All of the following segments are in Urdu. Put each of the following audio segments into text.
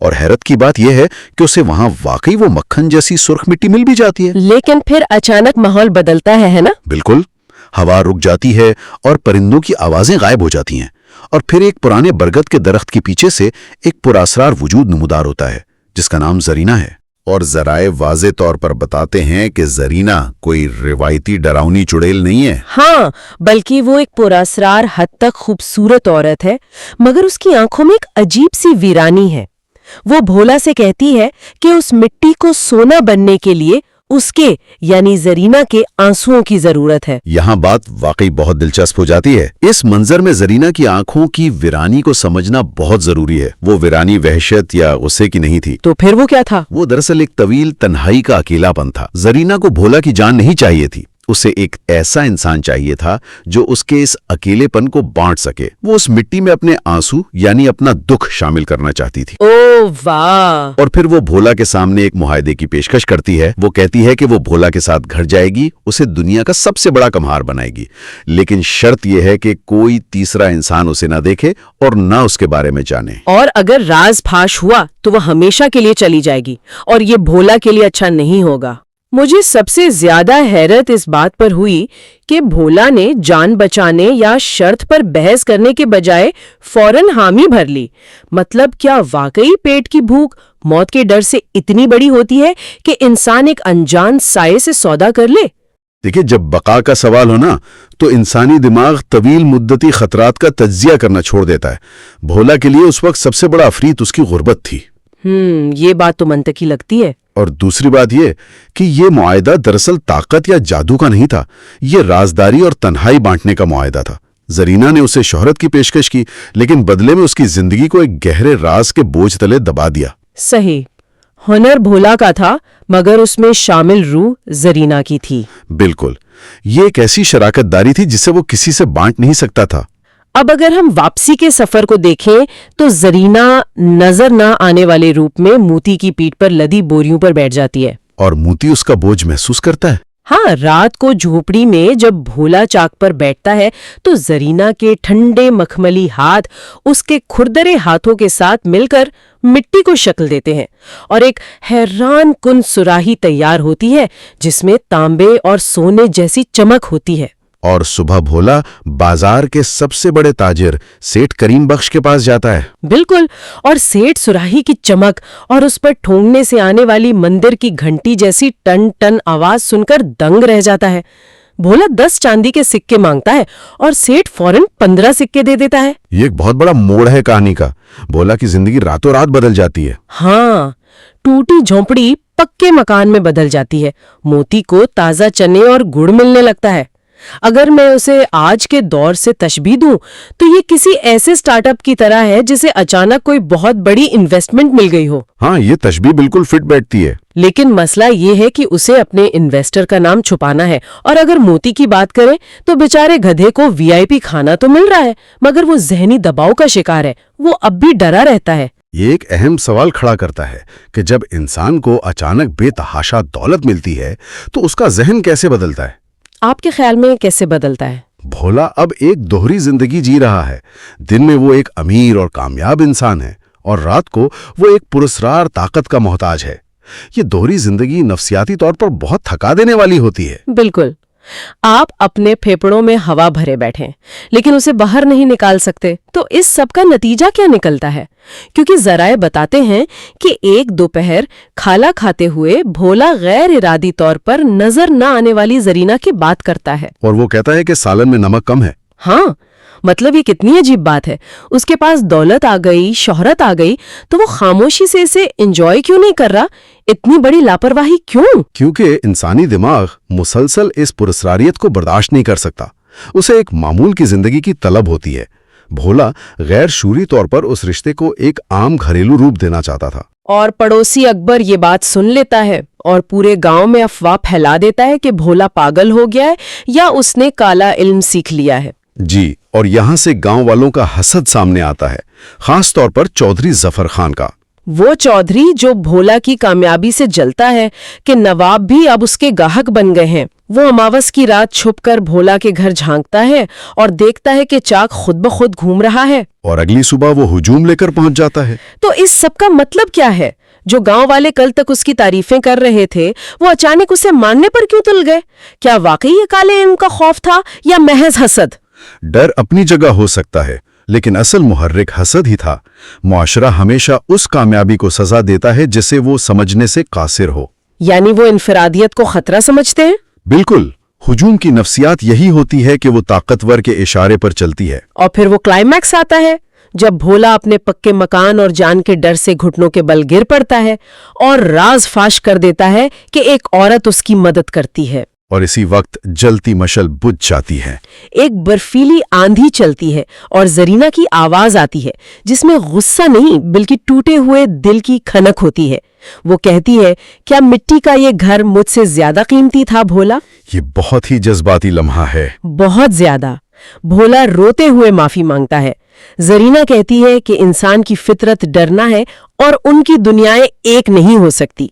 اور حیرت کی بات یہ ہے کہ اسے وہاں واقعی وہ مکھن جیسی سرخ مٹی مل بھی جاتی ہے۔ لیکن پھر اچانک ماحول بدلتا ہے نا؟ بالکل، ہوا رک جاتی ہے اور پرندوں کی آوازیں غائب ہو جاتی ہیں، اور پھر ایک پرانے برگد کے درخت کے پیچھے سے ایک پراسرار وجود نمودار ہوتا ہے جس کا نام زرینہ ہے۔ اور ذرائع واضح طور پر بتاتے ہیں کہ زرینہ کوئی روایتی ڈراؤنی چڑیل نہیں ہے۔ ہاں، بلکہ وہ ایک پراسرار حد تک خوبصورت عورت ہے، مگر اس کی آنکھوں میں ایک عجیب سی ویرانی ہے۔ وہ بھولا سے کہتی ہے کہ اس مٹی کو سونا بننے کے لیے اس کے یعنی زرینہ کے آنسوؤں کی ضرورت ہے۔ یہاں بات واقعی بہت دلچسپ ہو جاتی ہے۔ اس منظر میں زرینہ کی آنکھوں کی ویرانی کو سمجھنا بہت ضروری ہے۔ وہ ویرانی وحشت یا غصے کی نہیں تھی، تو پھر وہ کیا تھا؟ وہ دراصل ایک طویل تنہائی کا اکیلا پن تھا۔ زرینہ کو بھولا کی جان نہیں چاہیے تھی، اسے ایک ایسا انسان چاہیے تھا جو اس کے اس اکیلے پن کو بانٹ سکے۔ وہ اس مٹی میں اپنے آنسو یعنی اپنا دکھ شامل کرنا چاہتی تھی۔ او واہ! اور پھر وہ بھولا کے سامنے ایک معاہدے کی پیشکش کرتی ہے۔ وہ کہتی ہے کہ وہ بھولا کے ساتھ گھر جائے گی، اسے دنیا کا سب سے بڑا کمہار بنائے گی، لیکن شرط یہ ہے کہ کوئی تیسرا انسان اسے نہ دیکھے اور نہ اس کے بارے میں جانے۔ اور اگر راز پھاش ہوا تو وہ ہمیشہ کے لیے چلی جائے گی، اور یہ بھولا کے لیے اچھا نہیں ہوگا۔ مجھے سب سے زیادہ حیرت اس بات پر ہوئی کہ بھولا نے جان بچانے یا شرط پر بحث کرنے کے بجائے فوراً حامی بھر لی۔ مطلب کیا واقعی پیٹ کی بھوک موت کے ڈر سے اتنی بڑی ہوتی ہے کہ انسان ایک انجان سائے سے سودا کر لے؟ دیکھیں، جب بقا کا سوال ہو نا تو انسانی دماغ طویل مدتی خطرات کا تجزیہ کرنا چھوڑ دیتا ہے۔ بھولا کے لیے اس وقت سب سے بڑا افریط اس کی غربت تھی۔ یہ بات تو منطقی لگتی ہے۔ اور دوسری بات یہ کہ یہ معاہدہ دراصل طاقت یا جادو کا نہیں تھا، یہ رازداری اور تنہائی بانٹنے کا معاہدہ تھا۔ زرینہ نے اسے شہرت کی پیشکش کی، لیکن بدلے میں اس کی زندگی کو ایک گہرے راز کے بوجھ تلے دبا دیا۔ صحیح، ہنر بھولا کا تھا مگر اس میں شامل روح زرینہ کی تھی۔ بالکل، یہ ایک ایسی شراکت داری تھی جسے وہ کسی سے بانٹ نہیں سکتا تھا۔ اب اگر ہم واپسی کے سفر کو دیکھیں تو زرینہ نظر نہ آنے والے روپ میں موتی کی پیٹھ پر لدی بوریوں پر بیٹھ جاتی ہے، اور موتی اس کا بوجھ محسوس کرتا ہے۔ ہاں، رات کو جھوپڑی میں جب بھولا چاک پر بیٹھتا ہے تو زرینہ کے ٹھنڈے مخملی ہاتھ اس کے کھردرے ہاتھوں کے ساتھ مل کر مٹی کو شکل دیتے ہیں، اور ایک حیران کن سراہی تیار ہوتی ہے جس میں تانبے اور سونے جیسی چمک ہوتی ہے۔ اور صبح بھولا بازار کے سب سے بڑے تاجر سیٹھ کریم بخش کے پاس جاتا ہے۔ بالکل، اور سیٹھ سراہی کی چمک اور اس پر ٹھونگنے سے آنے والی مندر کی گھنٹی جیسی ٹن ٹن آواز سن کر دنگ رہ جاتا ہے۔ بھولا 10 چاندی کے سکے مانگتا ہے اور سیٹھ فوراً 15 سکے دے دیتا ہے۔ یہ ایک بہت بڑا موڑ ہے کہانی کا۔ بھولا کی زندگی راتوں رات بدل جاتی ہے۔ ہاں، ٹوٹی جھونپڑی پکے مکان میں بدل جاتی ہے، موتی کو تازہ چنے اور گڑ ملنے لگتا ہے۔ اگر میں اسے آج کے دور سے تشبیہ دوں تو یہ کسی ایسے سٹارٹ اپ کی طرح ہے جسے اچانک کوئی بہت بڑی انویسٹمنٹ مل گئی ہو۔ ہاں، یہ تشبیہ بالکل فٹ بیٹھتی ہے۔ لیکن مسئلہ یہ ہے کہ اسے اپنے انویسٹر کا نام چھپانا ہے، اور اگر موتی کی بات کریں تو بیچارے گدھے کو VIP کھانا تو مل رہا ہے مگر وہ ذہنی دباؤ کا شکار ہے، وہ اب بھی ڈرا رہتا ہے۔ یہ ایک اہم سوال کھڑا کرتا ہے کہ جب انسان کو اچانک بے تحاشا دولت ملتی ہے تو اس کا ذہن کیسے بدلتا ہے؟ آپ کے خیال میں کیسے بدلتا ہے؟ بھولا اب ایک دوہری زندگی جی رہا ہے۔ دن میں وہ ایک امیر اور کامیاب انسان ہے، اور رات کو وہ ایک پراسرار طاقت کا محتاج ہے۔ یہ دوہری زندگی نفسیاتی طور پر بہت تھکا دینے والی ہوتی ہے۔ بالکل، آپ اپنے پھیپڑوں میں ہوا بھرے بیٹھیں لیکن اسے باہر نہیں نکال سکتے، تو اس سب کا نتیجہ کیا نکلتا ہے؟ کیونکہ ذرائع بتاتے ہیں کہ ایک دوپہر کھالا کھاتے ہوئے بھولا غیر ارادی طور پر نظر نہ آنے والی زرینہ کی بات کرتا ہے، اور وہ کہتا ہے کہ سالن میں نمک کم ہے۔ ہاں، مطلب یہ کتنی عجیب بات ہے، اس کے پاس دولت آ گئی، شہرت آ گئی، تو وہ خاموشی سے اسے انجوائے کیوں نہیں کر رہا؟ اتنی بڑی لاپرواہی کیوں؟ کیونکہ انسانی دماغ مسلسل اس پراسراریت کو برداشت نہیں کر سکتا، اسے ایک معمول کی زندگی کی طلب ہوتی ہے۔ بھولا غیر شعوری طور پر اس رشتے کو ایک عام گھریلو روپ دینا چاہتا تھا۔ اور پڑوسی اکبر یہ بات سن لیتا ہے اور پورے گاؤں میں افواہ پھیلا دیتا ہے کہ بھولا پاگل ہو گیا ہے یا اس نے کالا علم سیکھ لیا ہے۔ جی، اور یہاں سے گاؤں والوں کا حسد سامنے آتا ہے، خاص طور پر چودھری ظفر خان کا۔ وہ چودھری جو بھولا کی کامیابی سے جلتا ہے کہ نواب بھی اب اس کے گاہک بن گئے ہیں۔ وہ اماوس کی رات چھپ کر بھولا کے گھر جھانکتا ہے اور دیکھتا ہے کہ چاک خود بخود گھوم رہا ہے، اور اگلی صبح وہ ہجوم لے کر پہنچ جاتا ہے۔ تو اس سب کا مطلب کیا ہے؟ جو گاؤں والے کل تک اس کی تعریفیں کر رہے تھے وہ اچانک اسے ماننے پر کیوں تل گئے؟ کیا واقعی یہ کالے علم کا خوف تھا یا محض حسد؟ ڈر اپنی جگہ ہو سکتا ہے، لیکن اصل محرک حسد ہی تھا۔ معاشرہ ہمیشہ اس کامیابی کو سزا دیتا ہے جسے وہ سمجھنے سے قاصر ہو۔ یعنی وہ انفرادیت کو خطرہ سمجھتے ہیں؟ بالکل، ہجوم کی نفسیات یہی ہوتی ہے کہ وہ طاقتور کے اشارے پر چلتی ہے۔ اور پھر وہ کلائمیکس آتا ہے جب بھولا اپنے پکے مکان اور جان کے ڈر سے گھٹنوں کے بل گر پڑتا ہے اور راز فاش کر دیتا ہے کہ ایک عورت اس کی مدد کرتی ہے۔ اور اسی وقت جلتی مشل بجھ جاتی ہے۔ ایک برفیلی آندھی چلتی ہے اور زرینہ کی آواز آتی ہے جس میں غصہ نہیں بلکہ ٹوٹے ہوئے دل کی کھنک ہوتی ہے۔ وہ کہتی ہے، کیا مٹی کا یہ گھر مجھ سے زیادہ قیمتی تھا بھولا؟ یہ بہت ہی جذباتی لمحہ ہے۔ بہت زیادہ۔ بھولا روتے ہوئے معافی مانگتا ہے۔ زرینہ کہتی ہے کہ انسان کی فطرت ڈرنا ہے اور ان کی دنیائیں ایک نہیں ہو سکتی،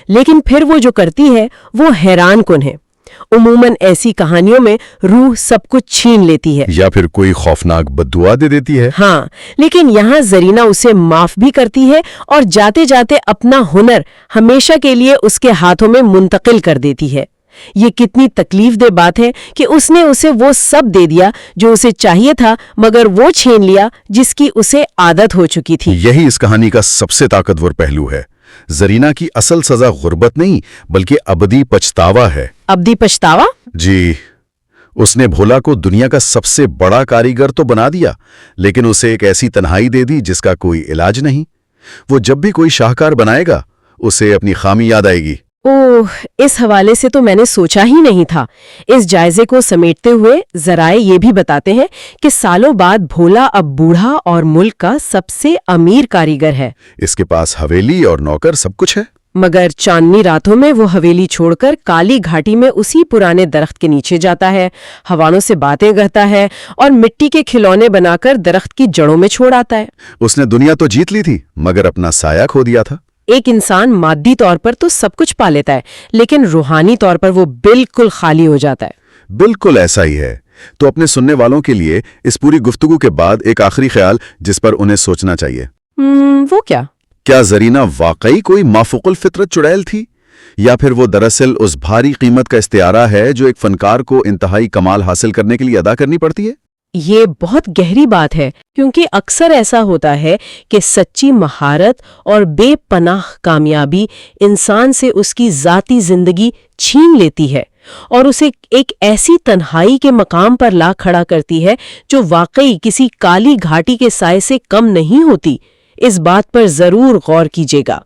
لیکن پھر وہ جو کرتی ہے وہ حیران کن ہے۔ عموماً ایسی کہانیوں میں روح سب کچھ چھین لیتی ہے یا پھر کوئی خوفناک بددعا دے دیتی ہے۔ ہاں، لیکن یہاں زرینہ اسے معاف بھی کرتی ہے اور جاتے جاتے اپنا ہنر ہمیشہ کے لیے اس کے ہاتھوں میں منتقل کر دیتی ہے۔ یہ کتنی تکلیف دہ بات ہے کہ اس نے اسے وہ سب دے دیا جو اسے چاہیے تھا، مگر وہ چھین لیا جس کی اسے عادت ہو چکی تھی۔ یہی اس کہانی کا سب سے طاقتور پہلو ہے۔ زرینہ کی اصل سزا غربت نہیں بلکہ ابدی پچھتاوا ہے۔ ابدی پچھتاوا؟ جی، اس نے بھولا کو دنیا کا سب سے بڑا کاریگر تو بنا دیا، لیکن اسے ایک ایسی تنہائی دے دی جس کا کوئی علاج نہیں۔ وہ جب بھی کوئی شاہکار بنائے گا اسے اپنی خامی یاد آئے گی۔ اوہ، اس حوالے سے تو میں نے سوچا ہی نہیں تھا۔ اس جائزے کو سمیٹتے ہوئے ذرائع یہ بھی بتاتے ہیں کہ سالوں بعد بھولا اب بوڑھا اور ملک کا سب سے امیر کاریگر ہے۔ اس کے پاس حویلی اور نوکر سب کچھ ہے۔ مگر چاندنی راتوں میں وہ حویلی چھوڑ کر کالی گھاٹی میں اسی پرانے درخت کے نیچے جاتا ہے، ہوانوں سے باتیں کرتا ہے اور مٹی کے کھلونے بنا کر درخت کی جڑوں میں چھوڑ آتا ہے۔ اس نے دنیا تو جیت لی تھی مگر اپنا سایہ کھو دیا تھا۔ ایک انسان مادی طور پر تو سب کچھ پا لیتا ہے، لیکن روحانی طور پر وہ بالکل خالی ہو جاتا ہے۔ بالکل ایسا ہی ہے۔ تو اپنے سننے والوں کے لیے اس پوری گفتگو کے بعد ایک آخری خیال جس پر انہیں سوچنا چاہیے۔ وہ کیا؟ کیا زرینہ واقعی کوئی مافوق الفطرت چڑیل تھی، یا پھر وہ دراصل اس بھاری قیمت کا استعارہ ہے جو ایک فنکار کو انتہائی کمال حاصل کرنے کے لیے ادا کرنی پڑتی ہے؟ یہ بہت گہری بات ہے، کیونکہ اکثر ایسا ہوتا ہے کہ سچی مہارت اور بے پناہ کامیابی انسان سے اس کی ذاتی زندگی چھین لیتی ہے اور اسے ایک ایسی تنہائی کے مقام پر لا کھڑا کرتی ہے جو واقعی کسی کالی گھاٹی کے سائے سے کم نہیں ہوتی۔ اس بات پر ضرور غور کیجیے گا۔